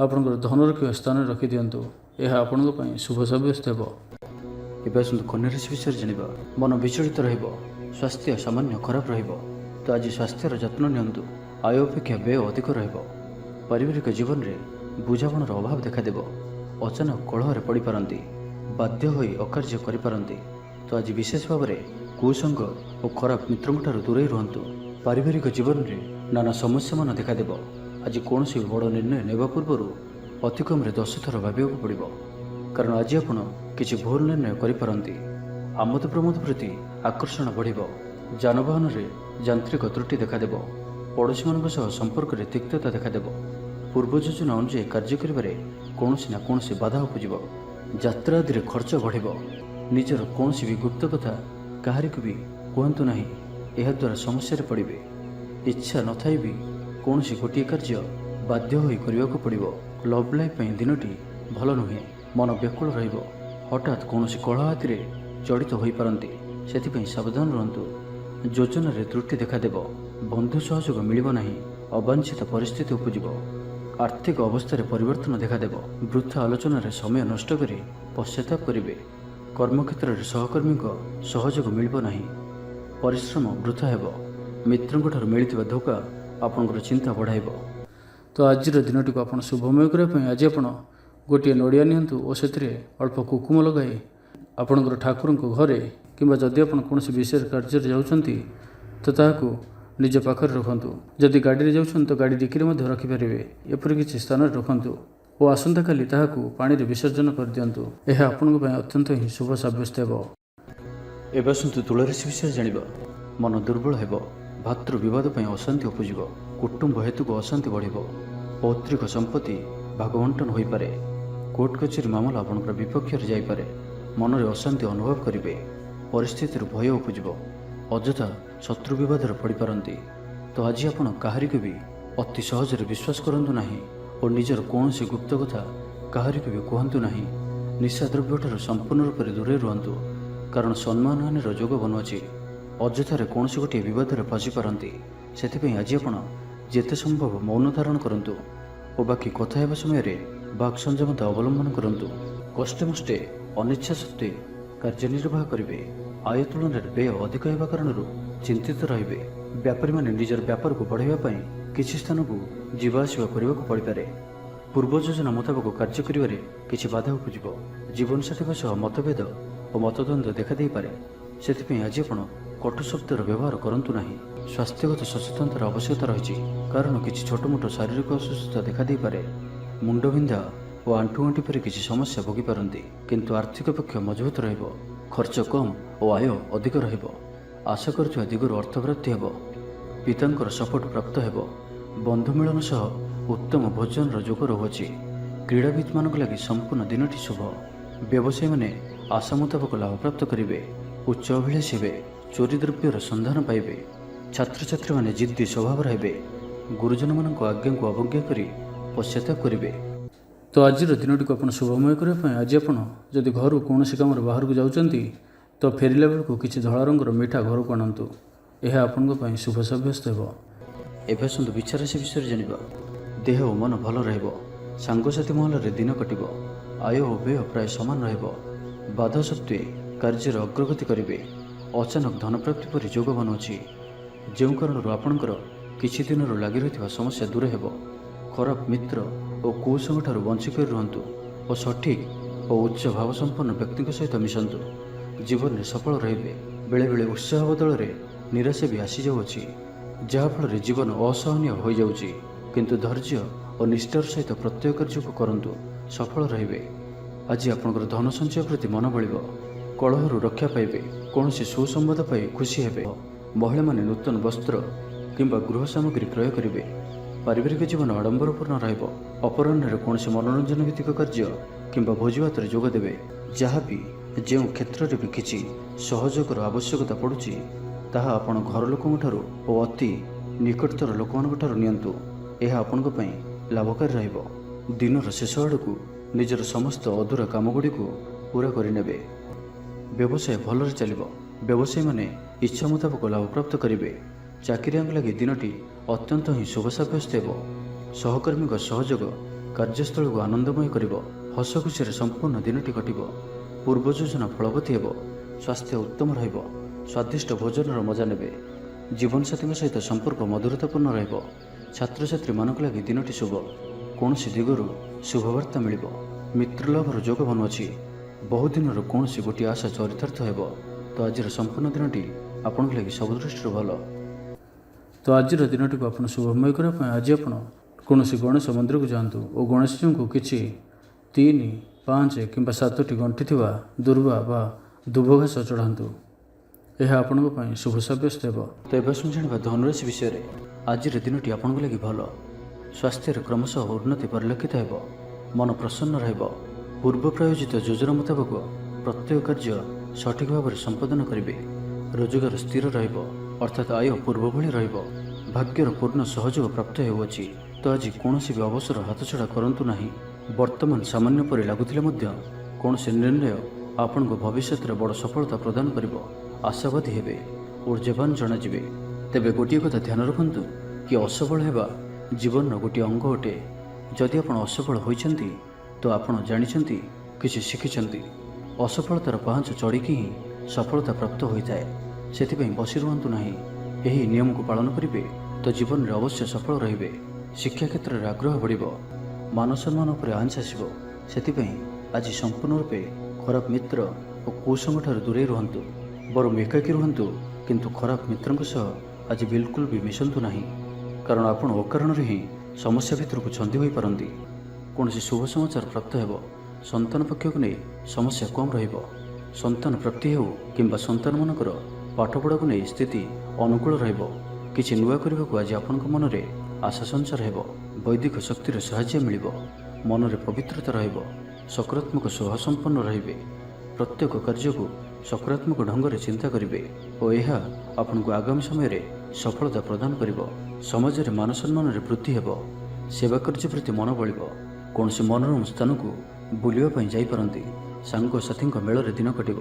ଆପଣଙ୍କର ଧନ ରଖିବା ସ୍ଥାନରେ ରଖିଦିଅନ୍ତୁ। ଏହା ଆପଣଙ୍କ ପାଇଁ ଶୁଭ ସାବ୍ୟସ୍ତ ହେବ। ଏବେ ଆସନ୍ତୁ କନ୍ୟା ରାଶି ବିଷୟରେ ଜାଣିବା। ମନ ବିଚଳିତ ରହିବ। ସ୍ୱାସ୍ଥ୍ୟ ସାମାନ୍ୟ ଖରାପ ରହିବ। ତ ଆଜି ସ୍ୱାସ୍ଥ୍ୟର ଯତ୍ନ ନିଅନ୍ତୁ। ଆୟ ଅପେକ୍ଷା ବ୍ୟୟ ଅଧିକ ରହିବ। ପାରିବାରିକ ଜୀବନରେ ବୁଝାମଣାର ଅଭାବ ଦେଖାଦେବ। ଅଚାନକ କଳହରେ ପଡ଼ିପାରନ୍ତି। ବାଧ୍ୟ ହୋଇ ଅକାର୍ଯ୍ୟ କରିପାରନ୍ତି। ତ ଆଜି ବିଶେଷ ଭାବରେ କୁସଙ୍ଗ ଓ ଖରାପ ମିତ୍ରଙ୍କଠାରୁ ଦୂରେଇ ରୁହନ୍ତୁ। ପାରିବାରିକ ଜୀବନରେ ନାନା ସମସ୍ୟାମାନ ଦେଖାଦେବ। ଆଜି କୌଣସି ବଡ଼ ନିର୍ଣ୍ଣୟ ନେବା ପୂର୍ବରୁ ଅତି କମ୍ରେ 10 ଥର ଭାବିବାକୁ ପଡ଼ିବ। କାରଣ ଆଜି ଆପଣ କିଛି ଭୁଲ ନିର୍ଣ୍ଣୟ କରିପାରନ୍ତି। ଆମୋଦ ପ୍ରମୋଦ ପ୍ରତି ଆକର୍ଷଣ ବଢ଼ିବ। ଯାନବାହନରେ ଯାନ୍ତ୍ରିକ ତ୍ରୁଟି ଦେଖାଦେବ। ପଡ଼ୋଶୀମାନଙ୍କ ସହ ସମ୍ପର୍କରେ ତିକ୍ତତା ଦେଖାଦେବ। ପୂର୍ବ ଯୋଜନା ଅନୁଯାୟୀ କାର୍ଯ୍ୟ କରିବାରେ କୌଣସି ନା କୌଣସି ବାଧା ଉପୁଜିବ। ଯାତ୍ରା ଆଦିରେ ଖର୍ଚ୍ଚ ବଢ଼ିବ। ନିଜର କୌଣସି ବି ଗୁପ୍ତ କଥା କାହାରିକୁ ବି କୁହନ୍ତୁ ନାହିଁ। ଏହାଦ୍ୱାରା ସମସ୍ୟାରେ ପଡ଼ିବେ। ଇଚ୍ଛା ନଥାଇ ବି କୌଣସି ଗୋଟିଏ କାର୍ଯ୍ୟ ବାଧ୍ୟ ହୋଇ କରିବାକୁ ପଡ଼ିବ। ଲଭ୍ ଲାଇଫ୍ ପାଇଁ ଦିନଟି ଭଲ ନୁହେଁ। ମନ ବ୍ୟାକୁଳ ରହିବ। ହଠାତ୍ କୌଣସି କଳହ ଆଦିରେ ଜଡ଼ିତ ହୋଇପାରନ୍ତି। ସେଥିପାଇଁ ସାବଧାନ ରୁହନ୍ତୁ। ଯୋଜନାରେ ତ୍ରୁଟି ଦେଖାଦେବ। ବନ୍ଧୁ ସହଯୋଗ ମିଳିବ ନାହିଁ। ଅବାଞ୍ଛିତ ପରିସ୍ଥିତି ଉପୁଜିବ। ଆର୍ଥିକ ଅବସ୍ଥାରେ ପରିବର୍ତ୍ତନ ଦେଖାଦେବ। ବୃଥା ଆଲୋଚନାରେ ସମୟ ନଷ୍ଟ କରି ପଶ୍ଚାତାପ କରିବେ। କର୍ମକ୍ଷେତ୍ରରେ ସହକର୍ମୀଙ୍କ ସହଯୋଗ ମିଳିବ ନାହିଁ। ପରିଶ୍ରମ ବୃଥା ହେବ। ମିତ୍ରଙ୍କଠାରୁ ମିଳିଥିବା ଧୋକା ଆପଣଙ୍କର ଚିନ୍ତା ବଢ଼ାଇବ। ତ ଆଜିର ଦିନଟିକୁ ଆପଣ ଶୁଭମୟ କରିବା ପାଇଁ ଆଜି ଆପଣ ଗୋଟିଏ ନଡ଼ିଆ ନିଅନ୍ତୁ ଓ ସେଥିରେ ଅଳ୍ପ କୁକୁମ ଲଗାଇ ଆପଣଙ୍କର ଠାକୁରଙ୍କ ଘରେ କିମ୍ବା ଯଦି ଆପଣ କୌଣସି ବିଶେଷ କାର୍ଯ୍ୟରେ ଯାଉଛନ୍ତି ତ ତାହାକୁ ନିଜ ପାଖରେ ରଖନ୍ତୁ। ଯଦି ଗାଡ଼ିରେ ଯାଉଛନ୍ତି ତ ଗାଡ଼ି ଡିକିରେ ମଧ୍ୟ ରଖିପାରିବେ। ଏପରି କିଛି ସ୍ଥାନରେ ରଖନ୍ତୁ ଓ ଆସନ୍ତାକାଲି ତାହାକୁ ପାଣିରେ ବିସର୍ଜନ କରିଦିଅନ୍ତୁ। ଏହା ଆପଣଙ୍କ ପାଇଁ ଅତ୍ୟନ୍ତ ହିଁ ଶୁଭ ସାବ୍ୟସ୍ତ ହେବ। ଏବେ ଆସନ୍ତୁ ତୁଳା ରାଶି ବିଷୟରେ ଜାଣିବା। ମନ ଦୁର୍ବଳ ହେବ। ଭାତୃ ବିବାଦ ପାଇଁ ଅଶାନ୍ତି ଉପୁଜିବ। କୁଟୁମ୍ବ ହେତୁକୁ ଅଶାନ୍ତି ବଢ଼ିବ। ପୈତୃକ ସମ୍ପତ୍ତି ଭାଗବଣ୍ଟନ ହୋଇପାରେ। କୋର୍ଟ କଚେରୀ ମାମଲା ଆପଣଙ୍କର ବିପକ୍ଷରେ ଯାଇପାରେ। ମନରେ ଅଶାନ୍ତି ଅନୁଭବ କରିବେ। ପରିସ୍ଥିତିରୁ ଭୟ ଉପୁଜିବ। ଅଯଥା ଶତ୍ରୁ ବିବାଦରେ ପଡ଼ିପାରନ୍ତି। ତ ଆଜି ଆପଣ କାହାରିକୁ ବି ଅତି ସହଜରେ ବିଶ୍ୱାସ କରନ୍ତୁ ନାହିଁ ଓ ନିଜର କୌଣସି ଗୁପ୍ତ କଥା କାହାରିକୁ ବି କୁହନ୍ତୁ ନାହିଁ। ନିଶାଦ୍ରବ୍ୟଠାରୁ ସମ୍ପୂର୍ଣ୍ଣ ରୂପରେ ଦୂରେଇ ରୁହନ୍ତୁ। କାରଣ ସମ୍ମାନହାନିର ଯୋଗ ବନୁଅଛି। ଅଯଥାରେ କୌଣସି ଗୋଟିଏ ବିବାଦରେ ଫସିପାରନ୍ତି। ସେଥିପାଇଁ ଆଜି ଆପଣ ଯେତେ ସମ୍ଭବ ମୌନ ଧାରଣ କରନ୍ତୁ ଓ ବାକି କଥା ହେବା ସମୟରେ ବାକ୍ ସଂଯମତା ଅବଲମ୍ବନ କରନ୍ତୁ। କଷ୍ଟେମଷ୍ଟେ ଅନିଚ୍ଛା ସତ୍ତ୍ୱେ କାର୍ଯ୍ୟନିର୍ବାହ କରିବେ। ଆୟ ତୁଳନାରେ ବ୍ୟୟ ଅଧିକ ହେବା କାରଣରୁ ଚିନ୍ତିତ ରହିବେ। ବ୍ୟାପାରୀମାନେ ନିଜର ବ୍ୟାପାରକୁ ବଢ଼ାଇବା ପାଇଁ କିଛି ସ୍ଥାନକୁ ଯିବା ଆସିବା କରିବାକୁ ପଡ଼ିପାରେ। ପୂର୍ବ ଯୋଜନା ମୁତାବକ କାର୍ଯ୍ୟ କରିବାରେ କିଛି ବାଧା ଉପୁଜିବ। ଜୀବନସାଥୀଙ୍କ ସହ ମତଭେଦ ଓ ମତଦ୍ୱନ୍ଦ୍ୱ ଦେଖାଦେଇପାରେ। ସେଥିପାଇଁ ଆଜି ଆପଣ କଟୁ ଶବ୍ଦର ବ୍ୟବହାର କରନ୍ତୁ ନାହିଁ। ସ୍ୱାସ୍ଥ୍ୟଗତ ସଚେତନତାର ଆବଶ୍ୟକତା ରହିଛି। କାରଣ କିଛି ଛୋଟମୋଟ ଶାରୀରିକ ଅସୁସ୍ଥତା ଦେଖାଦେଇପାରେ। ମୁଣ୍ଡବିନ୍ଧା ଓ ଆଣ୍ଠୁଗଣ୍ଠି ପରି କିଛି ସମସ୍ୟା ଭୋଗିପାରନ୍ତି। କିନ୍ତୁ ଆର୍ଥିକ ପକ୍ଷ ମଜବୁତ ରହିବ। ଖର୍ଚ୍ଚ କମ୍ ଓ ଆୟ ଅଧିକ ରହିବ। ଆଶା କରୁଥିବା ଦିଗରୁ ଅର୍ଥପ୍ରାପ୍ତି ହେବ। ପିତାଙ୍କର ସପୋର୍ଟ ପ୍ରାପ୍ତ ହେବ। ବନ୍ଧୁ ମିଳନ ସହ ଉତ୍ତମ ଭୋଜନର ଯୋଗ ରହୁଅଛି। କ୍ରୀଡ଼ାବିତ୍ମାନଙ୍କ ଲାଗି ସମ୍ପୂର୍ଣ୍ଣ ଦିନଟି ଶୁଭ। ବ୍ୟବସାୟୀମାନେ ଆଶା ମୁତାବକ ଲାଭପ୍ରାପ୍ତ କରିବେ। ଉଚ୍ଚ ଅଭିଳାଷୀ ହେବେ। ଚୋରି ଦ୍ରବ୍ୟର ସନ୍ଧାନ ପାଇବେ। ଛାତ୍ରଛାତ୍ରୀମାନେ ଜିଦ୍ଦି ସ୍ୱଭାବର ହେବେ। ଗୁରୁଜନମାନଙ୍କ ଆଜ୍ଞାକୁ ଅବଜ୍ଞା କରି ପଶ୍ଚାତାପ କରିବେ। ତ ଆଜିର ଦିନଟିକୁ ଆପଣ ଶୁଭମୟ କରିବା ପାଇଁ ଆଜି ଆପଣ ଯଦି ଘରୁ କୌଣସି କାମରେ ବାହାରକୁ ଯାଉଛନ୍ତି ତ ଫେରିଲା ବେଳକୁ କିଛି ଧଳା ରଙ୍ଗର ମିଠା ଘରକୁ ଆଣନ୍ତୁ। ଏହା ଆପଣଙ୍କ ପାଇଁ ଶୁଭ ସାବ୍ୟସ୍ତ ହେବ। ଏବେ ଆସନ୍ତୁ ବିଛା ରାଶି ବିଷୟରେ ଜାଣିବା। ଦେହ ଓ ମନ ଭଲ ରହିବ। ସାଙ୍ଗସାଥି ମହଲରେ ଦିନ କଟିବ। ଆୟ ଓ ବ୍ୟୟ ପ୍ରାୟ ସମାନ ରହିବ। ବାଧା ସତ୍ତ୍ୱେ କାର୍ଯ୍ୟରେ ଅଗ୍ରଗତି କରିବେ। ଅଚାନକ ଧନପ୍ରାପ୍ତି ପରି ଯୋଗ ବନୁଅଛି। ଯେଉଁ କାରଣରୁ ଆପଣଙ୍କର କିଛି ଦିନରୁ ଲାଗି ରହିଥିବା ସମସ୍ୟା ଦୂର ହେବ। ଖରାପ ମିତ୍ର ଓ କୁସଙ୍ଗଠାରୁ ବଞ୍ଚି କରି ରୁହନ୍ତୁ ଓ ସଠିକ୍ ଓ ଉଚ୍ଚ ଭାବସମ୍ପନ୍ନ ବ୍ୟକ୍ତିଙ୍କ ସହିତ ମିଶନ୍ତୁ। ଜୀବନରେ ସଫଳ ରହିବେ। ବେଳେବେଳେ ଉତ୍ସାହ ବଦଳରେ ନିରାଶା ବି ଆସିଯାଉଅଛି, ଯାହାଫଳରେ ଜୀବନ ଅସହନୀୟ ହୋଇଯାଉଛି। କିନ୍ତୁ ଧୈର୍ଯ୍ୟ ଓ ନିଷ୍ଠାର ସହିତ ପ୍ରତ୍ୟେକ କାର୍ଯ୍ୟକୁ କରନ୍ତୁ, ସଫଳ ରହିବେ। ଆଜି ଆପଣଙ୍କର ଧନ ସଞ୍ଚୟ ପ୍ରତି ମନ ବଳିବ, କଳହରୁ ରକ୍ଷା ପାଇବେ, କୌଣସି ସୁସମ୍ବାଦ ପାଇ ଖୁସି ହେବେ। ମହିଳାମାନେ ନୂତନ ବସ୍ତ୍ର କିମ୍ବା ଗୃହ ସାମଗ୍ରୀ କ୍ରୟ କରିବେ। ପାରିବାରିକ ଜୀବନ ଆଡ଼ମ୍ବରପୂର୍ଣ୍ଣ ରହିବ। ଅପରାହ୍ନରେ କୌଣସି ମନୋରଞ୍ଜନ ଭିତ୍ତିକ କାର୍ଯ୍ୟ କିମ୍ବା ଭୋଜିଭାତରେ ଯୋଗ ଦେବେ। ଯାହା ବି ଯେଉଁ କ୍ଷେତ୍ରରେ ବି କିଛି ସହଯୋଗର ଆବଶ୍ୟକତା ପଡ଼ୁଛି, ତାହା ଆପଣ ଘର ଲୋକଙ୍କଠାରୁ ଓ ଅତି ନିକଟତର ଲୋକମାନଙ୍କଠାରୁ ନିଅନ୍ତୁ। ଏହା ଆପଣଙ୍କ ପାଇଁ ଲାଭକାରୀ ରହିବ। ଦିନର ଶେଷ ଆଡ଼କୁ ନିଜର ସମସ୍ତ ଅଧୁରା କାମଗୁଡ଼ିକୁ ପୂରା କରିନେବେ। ବ୍ୟବସାୟ ଭଲରେ ଚାଲିବ। ବ୍ୟବସାୟୀମାନେ ଇଚ୍ଛା ମୁତାବକ ଲାଭପ୍ରାପ୍ତ କରିବେ। ଚାକିରିଆଙ୍କ ଲାଗି ଦିନଟି ଅତ୍ୟନ୍ତ ହିଁ ଶୁଭ ସାବ୍ୟସ୍ତ ହେବ। ସହକର୍ମୀଙ୍କ ସହଯୋଗ କାର୍ଯ୍ୟସ୍ଥଳକୁ ଆନନ୍ଦମୟ କରିବ। ହସ ଖୁସିରେ ସମ୍ପୂର୍ଣ୍ଣ ଦିନଟି କଟିବ। ପୂର୍ବ ଯୋଜନା ଫଳବତୀ ହେବ। ସ୍ୱାସ୍ଥ୍ୟ ଉତ୍ତମ ରହିବ। ସ୍ୱାଦିଷ୍ଟ ଭୋଜନର ମଜା ନେବେ। ଜୀବନସାଥୀଙ୍କ ସହିତ ସମ୍ପର୍କ ମଧୁରତାପୂର୍ଣ୍ଣ ରହିବ। ଛାତ୍ରଛାତ୍ରୀମାନଙ୍କ ଲାଗି ଦିନଟି ଶୁଭ। କୌଣସି ଦିଗରୁ ଶୁଭବାର୍ତ୍ତା ମିଳିବ। ମିତ୍ରଲାଭର ଯୋଗ ବନୁଅଛି। ବହୁଦିନର କୌଣସି ଗୋଟିଏ ଆଶା ଚରିତାର୍ଥ ହେବ। ତ ଆଜିର ସମ୍ପୂର୍ଣ୍ଣ ଦିନଟି ଆପଣଙ୍କ ଲାଗି ସବୁ ଦୃଷ୍ଟିରୁ ଭଲ। ତ ଆଜିର ଦିନଟିକୁ ଆପଣ ଶୁଭମୟ କରିବା ପାଇଁ ଆଜି ଆପଣ କୌଣସି ଗଣେଶ ମନ୍ଦିରକୁ ଯାଆନ୍ତୁ ଓ ଗଣେଶଜୀଙ୍କୁ କିଛି 3, 5 କିମ୍ବା 7ଟି ଗଣ୍ଠି ଥିବା ଦୁର୍ବା ବା ଦୁବ ଘାସ ଚଢ଼ାନ୍ତୁ। ଏହା ଆପଣଙ୍କ ପାଇଁ ଶୁଭ ସାବ୍ୟସ୍ତ ହେବ। ତ ଏବେ ଆସନ୍ତୁ ଜାଣିବା ଧନୁରାଶି ବିଷୟରେ। ଆଜିର ଦିନଟି ଆପଣଙ୍କ ଲାଗି ଭଲ। ସ୍ୱାସ୍ଥ୍ୟରେ କ୍ରମଶଃ ଉନ୍ନତି ପରିଲକ୍ଷିତ ହେବ। ମନ ପ୍ରସନ୍ନ ରହିବ। ପୂର୍ବ ପ୍ରାୟୋଜିତ ଯୋଜନା ମୁତାବକ ପ୍ରତ୍ୟେକ କାର୍ଯ୍ୟ ସଠିକ ଭାବରେ ସମ୍ପାଦନ କରିବେ। ରୋଜଗାର ସ୍ଥିର ରହିବ, ଅର୍ଥାତ୍ ଆୟ ପୂର୍ବ ଭଳି ରହିବ। ଭାଗ୍ୟର ପୂର୍ଣ୍ଣ ସହଯୋଗ ପ୍ରାପ୍ତ ହେଉଅଛି। ତ ଆଜି କୌଣସି ବି ଅବସର ହାତଛଡ଼ା କରନ୍ତୁ ନାହିଁ। ବର୍ତ୍ତମାନ ସାମାନ୍ୟ ପରି ଲାଗୁଥିଲେ ମଧ୍ୟ କୌଣସି ନିର୍ଣ୍ଣୟ ଆପଣଙ୍କୁ ଭବିଷ୍ୟତରେ ବଡ଼ ସଫଳତା ପ୍ରଦାନ କରିବ। ଆଶାବାଦୀ ହେବେ, ଊର୍ଜ୍ଜାବାନ ଜଣାଯିବେ। ତେବେ ଗୋଟିଏ କଥା ଧ୍ୟାନ ରଖନ୍ତୁ କି ଅସଫଳ ହେବା ଜୀବନର ଗୋଟିଏ ଅଙ୍ଗ ଅଟେ। ଯଦି ଆପଣ ଅସଫଳ ହୋଇଛନ୍ତି, ତ ଆପଣ ଜାଣିଛନ୍ତି, କିଛି ଶିଖିଛନ୍ତି। ଅସଫଳତାର ପାହାଚ ଚଢ଼ିକି ହିଁ ସଫଳତା ପ୍ରାପ୍ତ ହୋଇଥାଏ। ସେଥିପାଇଁ ବସି ରୁହନ୍ତୁ ନାହିଁ। ଏହି ନିୟମକୁ ପାଳନ କରିବେ ତ ଜୀବନରେ ଅବଶ୍ୟ ସଫଳ ରହିବେ। ଶିକ୍ଷା କ୍ଷେତ୍ରରେ ଆଗ୍ରହ ବଢ଼ିବ। ମାନସମ୍ମାନ ଉପରେ ଆଞ୍ଚ ଆସିବ। ସେଥିପାଇଁ ଆଜି ସମ୍ପୂର୍ଣ୍ଣ ରୂପେ ଖରାପ ମିତ୍ର ଓ କୁସଙ୍ଗଠାରୁ ଦୂରେଇ ରୁହନ୍ତୁ। ବରଂ ଏକାକୀ ରୁହନ୍ତୁ, କିନ୍ତୁ ଖରାପ ମିତ୍ରଙ୍କ ସହ ଆଜି ବିଲକୁଲ ବି ମିଶନ୍ତୁ ନାହିଁ। କାରଣ ଆପଣ ଅକାରଣରେ ହିଁ ସମସ୍ୟା ଭିତରକୁ ଛନ୍ଦି ହୋଇପାରନ୍ତି। କୌଣସି ଶୁଭ ସମାଚାର ପ୍ରାପ୍ତ ହେବ। ସନ୍ତାନ ପକ୍ଷକୁ ନେଇ ସମସ୍ୟା କମ୍ ରହିବ। ସନ୍ତାନ ପ୍ରାପ୍ତି ହେଉ କିମ୍ବା ସନ୍ତାନମାନଙ୍କର ପାଠପଢ଼ାକୁ ନେଇ ସ୍ଥିତି ଅନୁକୂଳ ରହିବ। କିଛି ନୂଆ କରିବାକୁ ଆଜି ଆପଣଙ୍କ ମନରେ ଆଶା ସଞ୍ଚାର ହେବ। ବୈଦିକ ଶକ୍ତିର ସାହାଯ୍ୟ ମିଳିବ। ମନରେ ପବିତ୍ରତା ରହିବ। ସକାରାତ୍ମକ ସ୍ୱଭାବସମ୍ପନ୍ନ ରହିବେ। ପ୍ରତ୍ୟେକ କାର୍ଯ୍ୟକୁ ସକାରାତ୍ମକ ଢଙ୍ଗରେ ଚିନ୍ତା କରିବେ ଓ ଏହା ଆପଣଙ୍କୁ ଆଗାମୀ ସମୟରେ ସଫଳତା ପ୍ରଦାନ କରିବ। ସମାଜରେ ମାନସମ୍ମାନରେ ବୃଦ୍ଧି ହେବ। ସେବା କାର୍ଯ୍ୟ ପ୍ରତି ମନ ବଳିବ। କୌଣସି ମନୋରମ ସ୍ଥାନକୁ ବୁଲିବା ପାଇଁ ଯାଇପାରନ୍ତି। ସାଙ୍ଗସାଥୀଙ୍କ ମେଳରେ ଦିନ କଟିବ।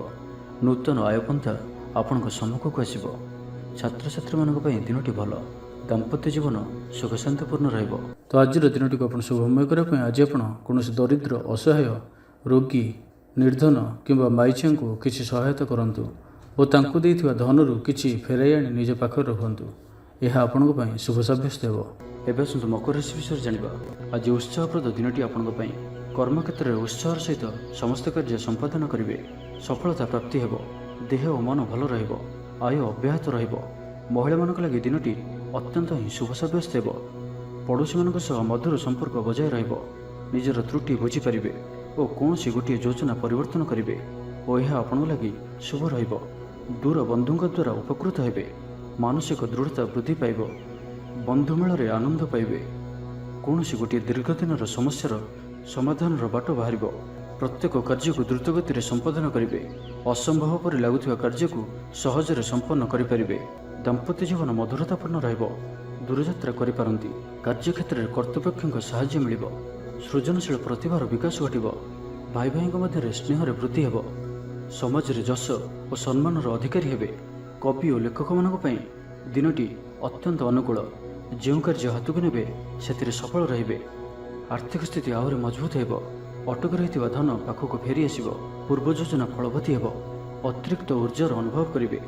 ନୂତନ ଆୟପନ୍ଥା ଆପଣଙ୍କ ସମ୍ମୁଖକୁ ଆସିବ। ଛାତ୍ରଛାତ୍ରୀମାନଙ୍କ ପାଇଁ ଦିନଟି ଭଲ। ଦାମ୍ପତ୍ୟ ଜୀବନ ସୁଖଶାନ୍ତିପୂର୍ଣ୍ଣ ରହିବ। ତ ଆଜିର ଦିନଟିକୁ ଆପଣ ଶୁଭମୟ କରିବା ପାଇଁ ଆଜି ଆପଣ କୌଣସି ଦରିଦ୍ର, ଅସହାୟ, ରୋଗୀ, ନିର୍ଧନ କିମ୍ବା ମାଇଚିଆଙ୍କୁ କିଛି ସହାୟତା କରନ୍ତୁ ଓ ତାଙ୍କୁ ଦେଇଥିବା ଧନରୁ କିଛି ଫେରାଇ ଆଣି ନିଜ ପାଖରେ ରଖନ୍ତୁ। ଏହା ଆପଣଙ୍କ ପାଇଁ ଶୁଭ ସାବ୍ୟସ୍ତ ହେବ। ଏବେ ଆସନ୍ତୁ ମକର ରାଶି ବିଷୟରେ ଜାଣିବା। ଆଜି ଉତ୍ସାହପ୍ରଦ ଦିନଟି ଆପଣଙ୍କ ପାଇଁ। କର୍ମକ୍ଷେତ୍ରରେ ଉତ୍ସାହର ସହିତ ସମସ୍ତ କାର୍ଯ୍ୟ ସମ୍ପାଦନ କରିବେ। ସଫଳତା ପ୍ରାପ୍ତି ହେବ। ଦେହ ଓ ମନ ଭଲ ରହିବ। ଆୟ ଅବ୍ୟାହତ ରହିବ। ମହିଳାମାନଙ୍କ ଲାଗି ଦିନଟି ଅତ୍ୟନ୍ତ ହିଁ ଶୁଭ ସାବ୍ୟସ୍ତ ହେବ। ପଡ଼ୋଶୀମାନଙ୍କ ସହ ମଧୁର ସମ୍ପର୍କ ବଜାୟ ରହିବ। ନିଜର ତ୍ରୁଟି ବୁଝିପାରିବେ ଓ କୌଣସି ଗୋଟିଏ ଯୋଜନା ପରିବର୍ତ୍ତନ କରିବେ ଓ ଏହା ଆପଣଙ୍କ ଲାଗି ଶୁଭ ରହିବ। ଦୂର ବନ୍ଧୁଙ୍କ ଦ୍ୱାରା ଉପକୃତ ହେବେ। ମାନସିକ ଦୃଢ଼ତା ବୃଦ୍ଧି ପାଇବ। ବନ୍ଧୁମେଳରେ ଆନନ୍ଦ ପାଇବେ। କୌଣସି ଗୋଟିଏ ଦୀର୍ଘଦିନର ସମସ୍ୟାର ସମାଧାନର ବାଟ ବାହାରିବ। ପ୍ରତ୍ୟେକ କାର୍ଯ୍ୟକୁ ଦ୍ରୁତଗତିରେ ସମ୍ପାଦନ କରିବେ। ଅସମ୍ଭବ ପରି ଲାଗୁଥିବା କାର୍ଯ୍ୟକୁ ସହଜରେ ସମ୍ପନ୍ନ କରିପାରିବେ। ଦାମ୍ପତ୍ୟ ଜୀବନ ମଧୁରତାପୂର୍ଣ୍ଣ ରହିବ। ଦୂରଯାତ୍ରା କରିପାରନ୍ତି। କାର୍ଯ୍ୟକ୍ଷେତ୍ରରେ କର୍ତ୍ତୃପକ୍ଷଙ୍କ ସାହାଯ୍ୟ ମିଳିବ। ସୃଜନଶୀଳ ପ୍ରତିଭାର ବିକାଶ ଘଟିବ। ଭାଇ ଭାଇଙ୍କ ମଧ୍ୟରେ ସ୍ନେହରେ ବୃଦ୍ଧି ହେବ। ସମାଜରେ ଯଶ ଓ ସମ୍ମାନର ଅଧିକାରୀ ହେବେ। କବି ଓ ଲେଖକମାନଙ୍କ ପାଇଁ ଦିନଟି ଅତ୍ୟନ୍ତ ଅନୁକୂଳ। ଯେଉଁ କାର୍ଯ୍ୟ ହାତକୁ ନେବେ ସେଥିରେ ସଫଳ ରହିବେ। ଆର୍ଥିକ ସ୍ଥିତି ଆହୁରି ମଜବୁତ ହେବ। ଅଟକି ରହିଥିବା ଧନ ପାଖକୁ ଫେରି ଆସିବ। ପୂର୍ବ ଯୋଜନା ଫଳବତୀ ହେବ। ଅତିରିକ୍ତ ଉର୍ଜାର ଅନୁଭବ କରିବେ।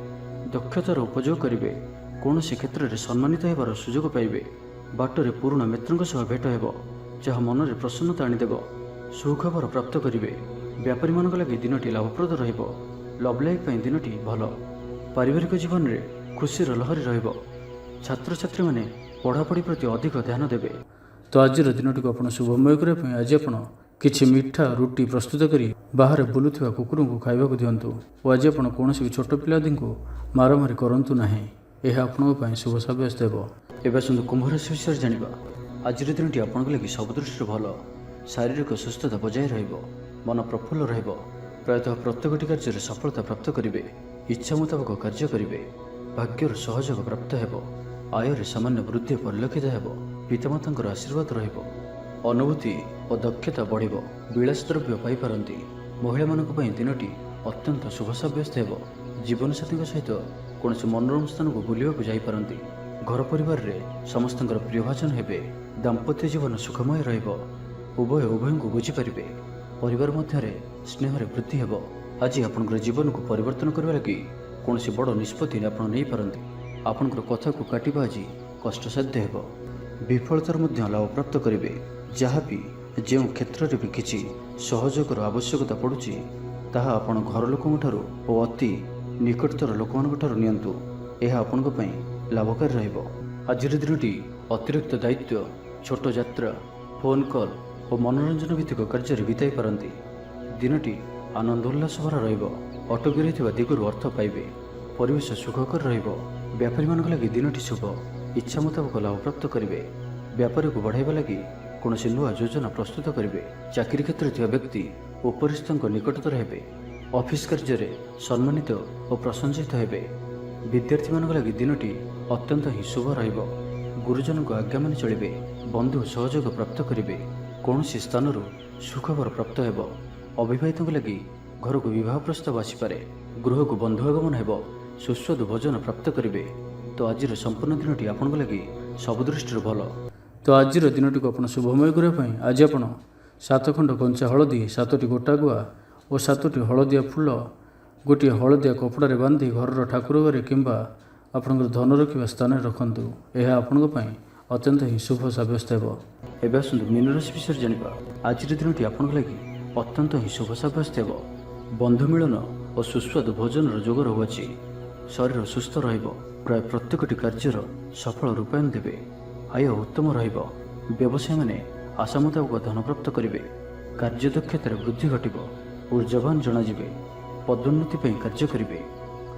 ଦକ୍ଷତାର ଉପଯୋଗ କରିବେ। କୌଣସି କ୍ଷେତ୍ରରେ ସମ୍ମାନିତ ହେବାର ସୁଯୋଗ ପାଇବେ। ବାଟରେ ପୁରୁଣା ମିତ୍ରଙ୍କ ସହ ଭେଟ ହେବ, ଯାହା ମନରେ ପ୍ରସନ୍ନତା ଆଣିଦେବ। ସୁଖବର ପ୍ରାପ୍ତ କରିବେ। ବ୍ୟାପାରୀମାନଙ୍କ ଲାଗି ଦିନଟି ଲାଭପ୍ରଦ ରହିବ। ଲଭ୍ ଲାଇଫ୍ ପାଇଁ ଦିନଟି ଭଲ। ପାରିବାରିକ ଜୀବନରେ ଖୁସିର ଲହରୀ ରହିବ। ଛାତ୍ରଛାତ୍ରୀମାନେ ପଢ଼ାପଢ଼ି ପ୍ରତି ଅଧିକ ଧ୍ୟାନ ଦେବେ। ତ ଆଜିର ଦିନଟିକୁ ଆପଣ ଶୁଭମୟ କରିବା ପାଇଁ ଆଜି ଆପଣ କିଛି ମିଠା ରୁଟି ପ୍ରସ୍ତୁତ କରି ବାହାରେ ବୁଲୁଥିବା କୁକୁରଙ୍କୁ ଖାଇବାକୁ ଦିଅନ୍ତୁ। ଓ ଆଜି ଆପଣ କୌଣସି ଛୋଟ ପିଲାଦିଙ୍କୁ ମାରାମାରି କରନ୍ତୁ ନାହିଁ। ଏହା ଆପଣଙ୍କ ପାଇଁ ଶୁଭ ସାବ୍ୟସ୍ତ ହେବ। ଏବେ ଆସନ୍ତୁ କୁମ୍ଭ ରାଶି ବିଷୟରେ ଜାଣିବା। ଆଜିର ଦିନଟି ଆପଣଙ୍କ ଲାଗି ସବୁ ଦୃଷ୍ଟିରୁ ଭଲ। ଶାରୀରିକ ସୁସ୍ଥତା ବଜାୟ ରହିବ। ମନ ପ୍ରଫୁଲ୍ଲ ରହିବ। ପ୍ରାୟତଃ ପ୍ରତ୍ୟେକଟି କାର୍ଯ୍ୟରେ ସଫଳତା ପ୍ରାପ୍ତ କରିବେ। ଇଚ୍ଛା ମୁତାବକ କାର୍ଯ୍ୟ କରିବେ। ଭାଗ୍ୟର ସହଯୋଗ ପ୍ରାପ୍ତ ହେବ। ଆୟରେ ସାମାନ୍ୟ ବୃଦ୍ଧି ପରିଲକ୍ଷିତ ହେବ। ପିତାମାତାଙ୍କର ଆଶୀର୍ବାଦ ରହିବ। ଅନୁଭୂତି ଓ ଦକ୍ଷତା ବଢ଼ିବ। ବିଳାସ ଦ୍ରବ୍ୟ ପାଇପାରନ୍ତି। ମହିଳାମାନଙ୍କ ପାଇଁ ଦିନଟି ଅତ୍ୟନ୍ତ ଶୁଭ ସାବ୍ୟସ୍ତ ହେବ। ଜୀବନସାଥୀଙ୍କ ସହିତ କୌଣସି ମନୋରମ ସ୍ଥାନକୁ ବୁଲିବାକୁ ଯାଇପାରନ୍ତି। ଘର ପରିବାରରେ ସମସ୍ତଙ୍କର ପ୍ରିୟଭାଜନ ହେବେ। ଦାମ୍ପତ୍ୟ ଜୀବନ ସୁଖମୟ ରହିବ। ଉଭୟ ଉଭୟଙ୍କୁ ବୁଝିପାରିବେ। ପରିବାର ମଧ୍ୟରେ ସ୍ନେହରେ ବୃଦ୍ଧି ହେବ। ଆଜି ଆପଣଙ୍କର ଜୀବନକୁ ପରିବର୍ତ୍ତନ କରିବା ଲାଗି କୌଣସି ବଡ଼ ନିଷ୍ପତ୍ତି ଆପଣ ନେଇପାରନ୍ତି। ଆପଣଙ୍କର କଥାକୁ କାଟିବା ଆଜି କଷ୍ଟସାଧ୍ୟ ହେବ। ବିଫଳତାର ମଧ୍ୟ ଲାଭ ପ୍ରାପ୍ତ କରିବେ। ଯାହା ବି ଯେଉଁ କ୍ଷେତ୍ରରେ ବି କିଛି ସହଯୋଗର ଆବଶ୍ୟକତା ପଡ଼ୁଛି ତାହା ଆପଣ ଘର ଲୋକଙ୍କଠାରୁ ଓ ଅତି ନିକଟତର ଲୋକମାନଙ୍କ ଠାରୁ ନିଅନ୍ତୁ। ଏହା ଆପଣଙ୍କ ପାଇଁ ଲାଭକାରୀ ରହିବ। ଆଜିର ଦିନଟି ଅତିରିକ୍ତ ଦାୟିତ୍ୱ, ଛୋଟ ଯାତ୍ରା, ଫୋନ୍ କଲ୍ ଓ ମନୋରଞ୍ଜନ ଭିତ୍ତିକ କାର୍ଯ୍ୟରେ ବିତାଇ ପାରନ୍ତି। ଦିନଟି ଆନନ୍ଦ ଉଲ୍ଲାସ ଭରା ରହିବ। ଅଟକି ରହିଥିବା ଦିଗରୁ ଅର୍ଥ ପାଇବେ। ପରିବେଶ ସୁଖକର ରହିବ। ବ୍ୟାପାରୀମାନଙ୍କ ଲାଗି ଦିନଟି ଶୁଭ। ଇଚ୍ଛା ମୁତାବକ ଲାଭ ପ୍ରାପ୍ତ କରିବେ। ବ୍ୟାପାରକୁ ବଢ଼ାଇବା ଲାଗି କୌଣସି ନୂଆ ଯୋଜନା ପ୍ରସ୍ତୁତ କରିବେ। ଚାକିରି କ୍ଷେତ୍ରରେ ଥିବା ବ୍ୟକ୍ତି ଉପରିସ୍ଥଙ୍କ ନିକଟତର ହେବେ। ଅଫିସ୍ କାର୍ଯ୍ୟରେ ସମ୍ମାନିତ ଓ ପ୍ରଶଂସିତ ହେବେ। ବିଦ୍ୟାର୍ଥୀମାନଙ୍କ ଲାଗି ଦିନଟି ଅତ୍ୟନ୍ତ ହିଁ ଶୁଭ ରହିବ। ଗୁରୁଜନଙ୍କ ଆଜ୍ଞା ମାନି ଚଳିବେ। ବନ୍ଧୁ ସହଯୋଗ ପ୍ରାପ୍ତ କରିବେ। କୌଣସି ସ୍ଥାନରୁ ସୁଖବର ପ୍ରାପ୍ତ ହେବ। ଅବିବାହିତଙ୍କ ଲାଗି ଘରକୁ ବିବାହ ପ୍ରସ୍ତାବ ଆସିପାରେ। ଗୃହକୁ ବନ୍ଧୁ ଆଗମନ ହେବ। ସୁସ୍ୱାଦୁ ଭୋଜନ ପ୍ରାପ୍ତ କରିବେ। ତ ଆଜିର ସମ୍ପୂର୍ଣ୍ଣ ଦିନଟି ଆପଣଙ୍କ ଲାଗି ସବୁ ଦୃଷ୍ଟିରୁ ଭଲ। ତ ଆଜିର ଦିନଟିକୁ ଆପଣ ଶୁଭମୟ କରିବା ପାଇଁ ଆଜି ଆପଣ 7 ଖଣ୍ଡ କଞ୍ଚା ହଳଦୀ, 7ଟି ଗୋଟା ଗୁଆ ଓ 7ଟି ହଳଦିଆ ଫୁଲ ଗୋଟିଏ ହଳଦିଆ କପଡ଼ାରେ ବାନ୍ଧି ଘରର ଠାକୁର ଘରେ କିମ୍ବା ଆପଣଙ୍କର ଧନ ରଖିବା ସ୍ଥାନରେ ରଖନ୍ତୁ। ଏହା ଆପଣଙ୍କ ପାଇଁ ଅତ୍ୟନ୍ତ ହିଁ ଶୁଭ ସାବ୍ୟସ୍ତ ହେବ। ଏବେ ଆସନ୍ତୁ ମୀନ ରାଶି ବିଷୟରେ ଜାଣିବା। ଆଜିର ଦିନଟି ଆପଣଙ୍କ ଲାଗି ଅତ୍ୟନ୍ତ ହିଁ ଶୁଭ ସାବ୍ୟସ୍ତ ହେବ। ବନ୍ଧୁ ମିଳନ ଓ ସୁସ୍ୱାଦୁ ଭୋଜନର ଯୋଗ ରହୁଅଛି। ଶରୀର ସୁସ୍ଥ ରହିବ। ପ୍ରାୟ ପ୍ରତ୍ୟେକଟି କାର୍ଯ୍ୟର ସଫଳ ରୂପାୟନ ଦେବେ। ଆୟ ଉତ୍ତମ ରହିବ। ବ୍ୟବସାୟୀମାନେ ଆଶା ମୁତାବକ ଧନ ପ୍ରାପ୍ତ କରିବେ। କାର୍ଯ୍ୟଦକ୍ଷତାରେ ବୃଦ୍ଧି ଘଟିବ। ଊର୍ଜାବାନ ଜଣାଯିବେ। ପଦୋନ୍ନତି ପାଇଁ କାର୍ଯ୍ୟ କରିବେ।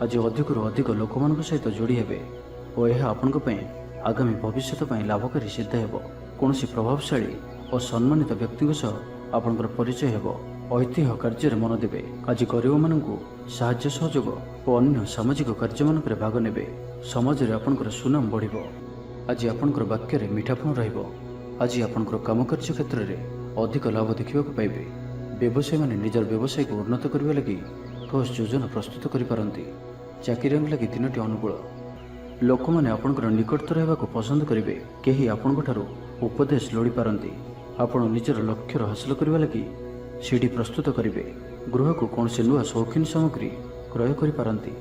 ଆଜି ଅଧିକରୁ ଅଧିକ ଲୋକମାନଙ୍କ ସହିତ ଯୋଡ଼ି ହେବେ ଓ ଏହା ଆପଣଙ୍କ ପାଇଁ ଆଗାମୀ ଭବିଷ୍ୟତ ପାଇଁ ଲାଭକାରୀ ସିଦ୍ଧ ହେବ। କୌଣସି ପ୍ରଭାବଶାଳୀ ଓ ସମ୍ମାନିତ ବ୍ୟକ୍ତିଙ୍କ ସହ ଆପଣଙ୍କର ପରିଚୟ ହେବ। ଐତିହ୍ୟ କାର୍ଯ୍ୟରେ ମନ ଦେବେ। ଆଜି ଗରିବମାନଙ୍କୁ ସାହାଯ୍ୟ ସହଯୋଗ ଓ ଅନ୍ୟ ସାମାଜିକ କାର୍ଯ୍ୟମାନଙ୍କରେ ଭାଗ ନେବେ। ସମାଜରେ ଆପଣଙ୍କର ସୁନାମ ବଢ଼ିବ। ଆଜି ଆପଣଙ୍କର ବାକ୍ୟରେ ମିଠାପଣ ରହିବ। ଆଜି ଆପଣଙ୍କର କାମକାର୍ଯ୍ୟ କ୍ଷେତ୍ରରେ ଅଧିକ ଲାଭ ଦେଖିବାକୁ ପାଇବେ। ବ୍ୟବସାୟୀମାନେ ନିଜର ବ୍ୟବସାୟକୁ ଉନ୍ନତ କରିବା ଲାଗି ଠୋସ୍ ଯୋଜନା ପ୍ରସ୍ତୁତ କରିପାରନ୍ତି। ଚାକିରିଆଙ୍କ ଲାଗି ଦିନଟି ଅନୁକୂଳ। ଲୋକମାନେ ଆପଣଙ୍କର ନିକଟତର ହେବାକୁ ପସନ୍ଦ କରିବେ। କେହି ଆପଣଙ୍କ ଠାରୁ ଉପଦେଶ ଲୋଡ଼ିପାରନ୍ତି। ଆପଣ ନିଜର ଲକ୍ଷ୍ୟର ହାସଲ କରିବା ଲାଗି ସିଡ଼ି ପ୍ରସ୍ତୁତ କରିବେ। ଗୃହକୁ କୌଣସି ନୂଆ ସୌଖିନ ସାମଗ୍ରୀ କ୍ରୟ କରିପାରନ୍ତି।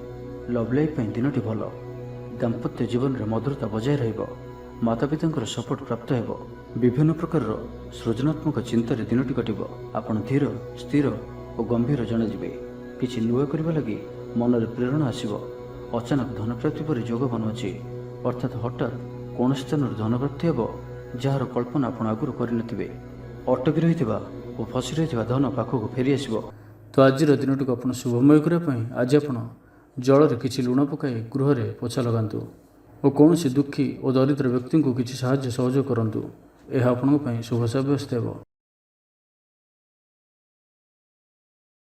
ଲଭ୍ ଲାଇଫ୍ ପାଇଁ ଦିନଟି ଭଲ। ଦାମ୍ପତ୍ୟ ଜୀବନରେ ମଧୁରତା ବଜାୟ ରହିବ। ମାତାପିତାଙ୍କର ସପୋର୍ଟ ପ୍ରାପ୍ତ ହେବ। ବିଭିନ୍ନ ପ୍ରକାରର ସୃଜନାତ୍ମକ ଚିନ୍ତାରେ ଦିନଟି କଟିବ। ଆପଣ ଧୀର, ସ୍ଥିର ଓ ଗମ୍ଭୀର ଜଣାଯିବେ। କିଛି ନୂଆ କରିବା ଲାଗି ମନରେ ପ୍ରେରଣା ଆସିବ। ଅଚାନକ ଧନପ୍ରାପ୍ତି ପରି ଯୋଗ ବନୁଅଛି। ଅର୍ଥାତ୍ ହଠାତ୍ କୌଣସି ସ୍ଥାନରୁ ଧନପ୍ରାପ୍ତି ହେବ ଯାହାର କଳ୍ପନା ଆପଣ ଆଗରୁ କରିନଥିବେ। ଅଟକି ରହିଥିବା ଓ ଫସି ରହିଥିବା ଧନ ପାଖକୁ ଫେରିଆସିବ। ତ ଆଜିର ଦିନଟିକୁ ଆପଣ ଶୁଭମୟ କରିବା ପାଇଁ ଆଜି ଆପଣ ଜଳରେ କିଛି ଲୁଣ ପକାଇ ଗୃହରେ ପୋଛା ଲଗାନ୍ତୁ ଓ କୌଣସି ଦୁଃଖୀ ଓ ଦରିଦ୍ର ବ୍ୟକ୍ତିଙ୍କୁ କିଛି ସାହାଯ୍ୟ ସହଯୋଗ କରନ୍ତୁ। ଏହା ଆପଣଙ୍କ ପାଇଁ ଶୁଭ ସାବ୍ୟସ୍ତ ହେବ।